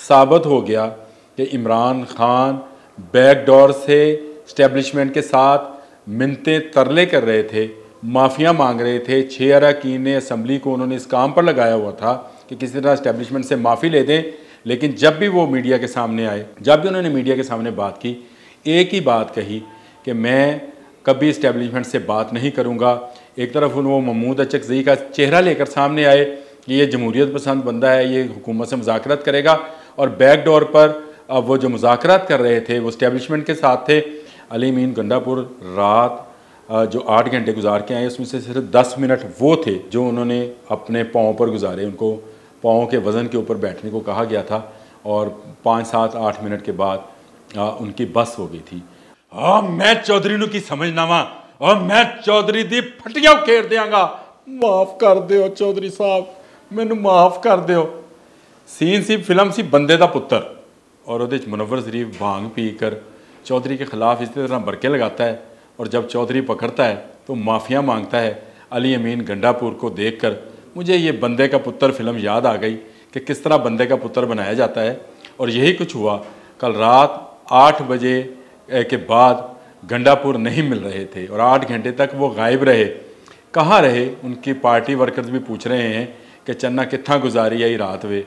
साबित हो गया कि इमरान खान बैकडोर से इस्टेब्लिशमेंट के साथ मिन्नतें तरले कर रहे थे, माफ़िया मांग रहे थे। 6 अरकान ने असम्बली को उन्होंने इस काम पर लगाया हुआ था कि किसी तरह इस्टेब्लिशमेंट से माफ़ी ले दें। लेकिन जब भी वो मीडिया के सामने आए, जब भी उन्होंने मीडिया के सामने बात की, एक ही बात कही कि मैं कभी इस्टेब्लिशमेंट से बात नहीं करूँगा। एक तरफ वो महमूद अचकज़ई का चेहरा लेकर सामने आए कि ये जमहूरियत पसंद बंदा है, ये हुकूमत से मुज़ाकरात करेगा, और बैकडोर पर वो जो मुज़ाकरात कर रहे थे वो इस्टेब्लिशमेंट के साथ थे। अली अमीन गंडापुर रात जो 8 घंटे गुजार के आए, उसमें से सिर्फ 10 मिनट वो थे जो उन्होंने अपने पाँव पर गुजारे। उनको पाँव के वज़न के ऊपर बैठने को कहा गया था और 5, 7, 8 मिनट के बाद उनकी बस हो गई थी। मैं चौधरी नू की समझना वा, और मैं चौधरी दी फटिया उखेड़ देंगा। माफ़ कर दो चौधरी साहब, मैनू माफ़ कर दो। सीन सी फिल्म सी बंदे दा पुत्तर, और उहदे च मुनव्वर शरीफ भांग पी कर चौधरी के ख़िलाफ़ इसी तरह बरके लगाता है, और जब चौधरी पकड़ता है तो माफ़िया मांगता है। अली अमीन गंडापुर को देखकर मुझे ये बंदे का पुत्र फिल्म याद आ गई कि किस तरह बंदे का पुत्र बनाया जाता है। और यही कुछ हुआ। कल रात 8 बजे के बाद गंडापुर नहीं मिल रहे थे और 8 घंटे तक वो गायब रहे। कहाँ रहे? उनकी पार्टी वर्कर्स भी पूछ रहे हैं कि चन्ना कित्थां गुजारी आई रात वे,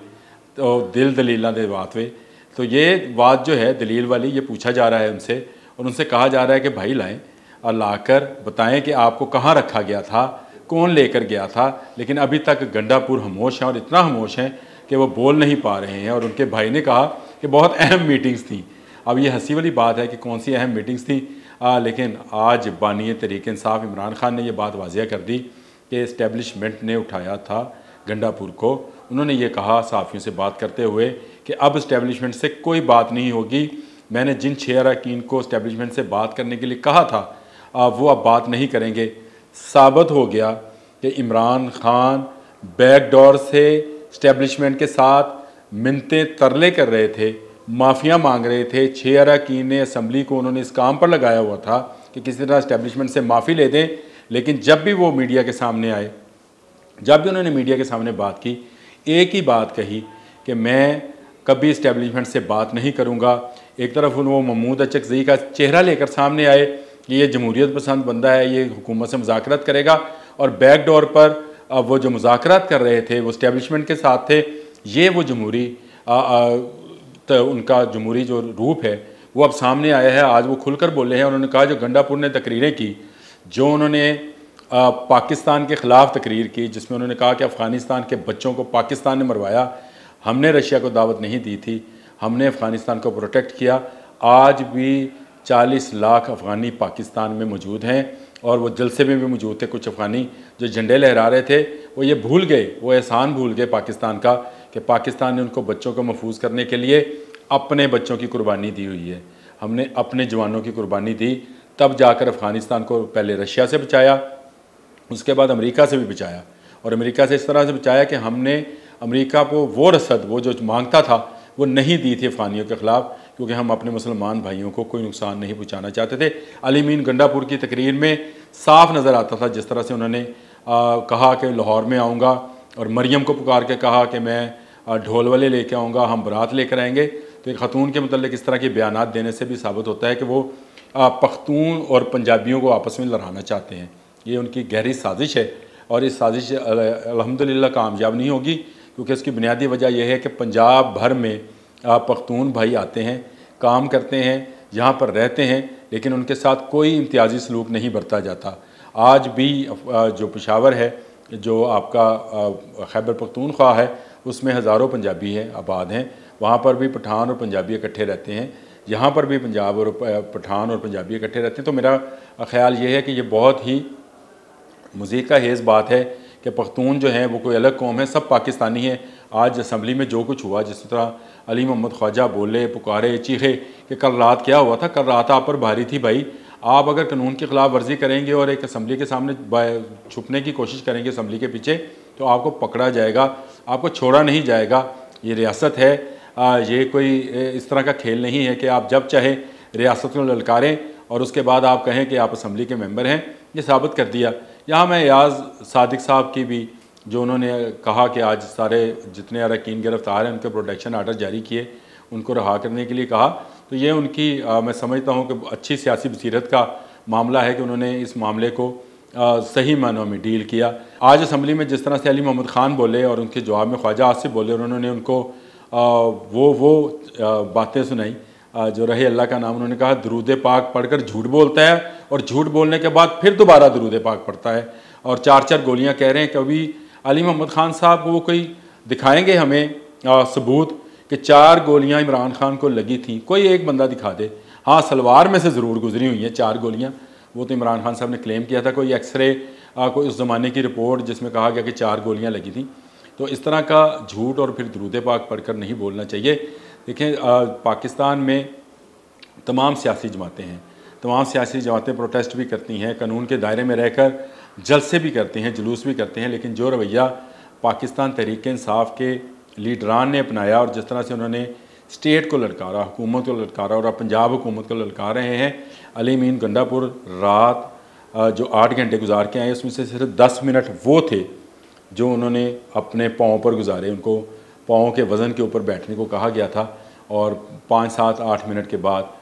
तो दिल दलीलों के बात वे। तो ये बात जो है दलील वाली, ये पूछा जा रहा है उनसे, और उनसे कहा जा रहा है कि भाई लाएं और लाकर बताएं कि आपको कहाँ रखा गया था, कौन लेकर गया था। लेकिन अभी तक गंडापुर खामोश हैं, और इतना खामोश हैं कि वो बोल नहीं पा रहे हैं। और उनके भाई ने कहा कि बहुत अहम मीटिंग्स थी। अब ये हंसी वाली बात है कि कौन सी अहम मीटिंग्स थी, लेकिन आज बानी तहरीक इंसाफ इमरान खान ने यह बात वाज़िया कर दी कि इस्टेब्लिशमेंट ने उठाया था गंडापुर को। उन्होंने ये कहा सहाफ़ियों से बात करते हुए कि अब इस्टेब्लिशमेंट से कोई बात नहीं होगी। मैंने जिन 6 अरकान को इस्टेब्लिशमेंट से बात करने के लिए कहा था वो अब बात नहीं करेंगे। साबित हो गया कि इमरान खान बैकडोर से इस्टेब्लिशमेंट के साथ मिन्नतें तरले कर रहे थे, माफ़िया मांग रहे थे। 6 अरकान ने असम्बली को उन्होंने इस काम पर लगाया हुआ था कि किसी तरह इस्टेब्लिशमेंट से माफ़ी ले दें। लेकिन जब भी वो मीडिया के सामने आए, जब भी उन्होंने मीडिया के सामने बात की, एक ही बात कही कि मैं कभी इस्टेब्लिशमेंट से बात नहीं करूँगा। एक तरफ वो महमूद अचकज़ई का चेहरा लेकर सामने आए कि ये जमहूरियत पसंद बंदा है, ये हुकूमत से मुज़ाकरात करेगा, और बैकडोर पर वो जो मुज़ाकरात कर रहे थे वो इस्टेब्लिशमेंट के साथ थे। ये वो जमहूरी तो उनका जमहूरी जो रूप है वो अब सामने आया है। आज वो खुलकर बोले हैं। उन्होंने कहा जो गंडापुर ने तकरीरें की, जो उन्होंने पाकिस्तान के ख़िलाफ़ तकरीर की, जिसमें उन्होंने कहा कि अफ़गानिस्तान के बच्चों को पाकिस्तान ने मरवाया, हमने रशिया को दावत नहीं दी थी, हमने अफ़गानिस्तान को प्रोटेक्ट किया। आज भी 40 लाख अफ़गानी पाकिस्तान में मौजूद हैं, और वो जलसे में भी मौजूद थे। कुछ अफ़गानी जो झंडे लहरा रहे थे वो ये भूल गए, वो एहसान भूल गए पाकिस्तान का कि पाकिस्तान ने उनको बच्चों को महफूज करने के लिए अपने बच्चों की कुर्बानी दी हुई है। हमने अपने जवानों की कुर्बानी दी, तब जाकर अफ़गानिस्तान को पहले रशिया से बचाया, उसके बाद अमेरिका से भी बचाया, और अमेरिका से इस तरह से बचाया कि हमने अमेरिका को वो रसद, वो जो मांगता था, वो नहीं दी थी अफ़गानियों के ख़िलाफ़, क्योंकि हम अपने मुसलमान भाइयों को कोई नुकसान नहीं पहुंचाना चाहते थे। अली अमीन गंडापुर की तकरीर में साफ नज़र आता था जिस तरह से उन्होंने कहा कि लाहौर में आऊँगा, और मरियम को पुकार के कहा कि मैं ढोल वाले लेके आऊँगा, हम बारात लेकर आएंगे। तो एक ख़तून के मतलब इस तरह के बयानात देने से भी साबित होता है कि वो पख्तून और पंजाबियों को आपस में लड़ाना चाहते हैं। ये उनकी गहरी साजिश है, और इस साजिश अल्हम्दुलिल्लाह कामयाब नहीं होगी, क्योंकि इसकी बुनियादी वजह यह है कि पंजाब भर में पख्तून भाई आते हैं, काम करते हैं, यहाँ पर रहते हैं, लेकिन उनके साथ कोई इम्तियाजी सलूक नहीं बरता जाता। आज भी जो पेशावर है, जो आपका खैबर पख्तूनख्वा है, उसमें हज़ारों पंजाबी हैं, आबाद हैं। वहाँ पर भी पठान और पंजाबी इकट्ठे रहते हैं। यहाँ पर भी पंजाब और पठान और पंजाबी इकट्ठे रहते हैं। तो मेरा ख़्याल ये है कि ये बहुत ही मुज़ीक़ का हेज़ बात है कि पख्तून जो हैं वो कोई अलग कौम है, सब पाकिस्तानी हैं। आज असम्बली में जो कुछ हुआ, जिस तरह अली मोहम्मद ख्वाजा बोले, पुकारे, चीखे कि कल रात क्या हुआ था, कल रात आप पर भारी थी भाई। आप अगर कानून की खिलाफ वर्जी करेंगे और एक असम्बली के सामने छुपने की कोशिश करेंगे असम्बली के पीछे, तो आपको पकड़ा जाएगा, आपको छोड़ा नहीं जाएगा। ये रियासत है, ये कोई इस तरह का खेल नहीं है कि आप जब चाहे रियासत को ललकारें और उसके बाद आप कहें कि आप असम्बली के मेंबर हैं। ये साबित कर दिया। यहाँ मैं याज़ सादिक साहब की भी जो उन्होंने कहा कि आज सारे जितने अरकान गिरफ्तार हैं उनके प्रोटेक्शन आर्डर जारी किए, उनको रहा करने के लिए कहा। तो ये उनकी मैं समझता हूँ कि अच्छी सियासी बसीरत का मामला है कि उन्होंने इस मामले को सही मानों में डील किया। आज असम्बली में जिस तरह से अली मोहम्मद ख़ान बोले और उनके जवाब में ख्वाजा आसिफ बोले, उन्होंने उनको वो बातें सुनाई जो रहे अल्लाह का नाम। उन्होंने कहा दरूद पाक पढ़कर झूठ बोलता है और झूठ बोलने के बाद फिर दोबारा दरूद पाक पढ़ता है, और 4-4 गोलियां कह रहे हैं। कभी अली मोहम्मद ख़ान साहब वो कोई दिखाएंगे हमें सबूत कि 4 गोलियां इमरान खान को लगी थी? कोई एक बंदा दिखा दे। हाँ, सलवार में से ज़रूर गुजरी हुई हैं 4 गोलियां, वो तो इमरान खान साहब ने क्लेम किया था। कोई एक्सरे कोई उस ज़माने की रिपोर्ट जिसमें कहा गया कि 4 गोलियां लगी थी। तो इस तरह का झूठ और फिर दरूद पाक पढ़कर नहीं बोलना चाहिए। देखें, पाकिस्तान में तमाम सियासी जमातें हैं, तमाम सियासी जमातें प्रोटेस्ट भी करती हैं, कानून के दायरे में रहकर जलसे भी करते हैं, जुलूस भी करते हैं, लेकिन जो रवैया पाकिस्तान तहरीक इंसाफ के लीडरान ने अपनाया और जिस तरह से उन्होंने स्टेट को ललकारा, हुकूमत को ललकारा और अब पंजाब हुकूमत को ललकार रहे हैं। अली मीन गंडापुर रात जो 8 घंटे गुजार के आए, उसमें से सिर्फ 10 मिनट वो थे जो उन्होंने अपने पाँव पर गुजारे। उनको पाँव के वज़न के ऊपर बैठने को कहा गया था और 5, 7, 8 मिनट के बाद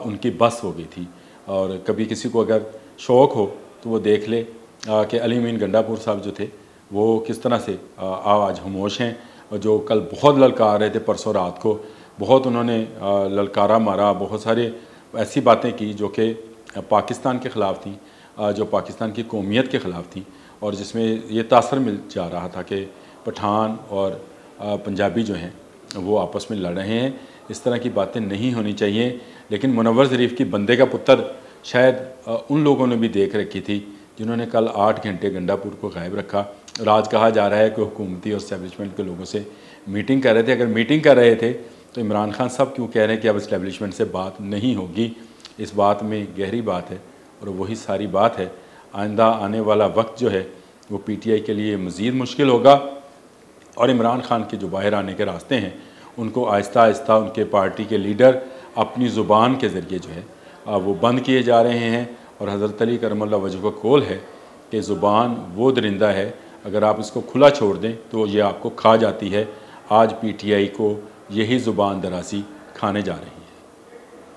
उनकी बस हो गई थी। और कभी किसी को अगर शौक़ हो तो वो देख ले कि अली मीन गंडापुर साहब जो थे वो किस तरह से आज खामोश हैं, और जो कल बहुत ललकार रहे थे, परसों रात को बहुत उन्होंने ललकारा मारा, बहुत सारे ऐसी बातें की जो कि पाकिस्तान के ख़िलाफ़ थी, जो पाकिस्तान की कौमियत के ख़िलाफ़ थी, और जिसमें ये तासर मिल जा रहा था कि पठान और पंजाबी जो हैं वो आपस में लड़ रहे हैं। इस तरह की बातें नहीं होनी चाहिए। लेकिन मुनव्वर ज़रीफ़ की बंदे का पुत्र शायद उन लोगों ने भी देख रखी थी जिन्होंने कल 8 घंटे गंडापुर को गायब रखा। और आज कहा जा रहा है कि हुकूमती और इस्टेब्लिशमेंट के लोगों से मीटिंग कर रहे थे। अगर मीटिंग कर रहे थे तो इमरान खान साहब क्यों कह रहे हैं कि अब इस्टेब्लिशमेंट से बात नहीं होगी? इस बात में गहरी बात है और वही सारी बात है। आइंदा आने वाला वक्त जो है वो PTI के लिए मज़ीद मुश्किल होगा, और इमरान खान के जो बाहर आने के रास्ते हैं उनको आहिस्ता आहिस्ता उनके पार्टी के लीडर अपनी ज़ुबान के ज़रिए जो है वो बंद किए जा रहे हैं। और हज़रत अली करमल्लाहु वजहू का कौल है कि ज़ुबान वो दरिंदा है, अगर आप इसको खुला छोड़ दें तो ये आपको खा जाती है। आज PTI को यही ज़ुबान दराज़ी खाने जा रही है।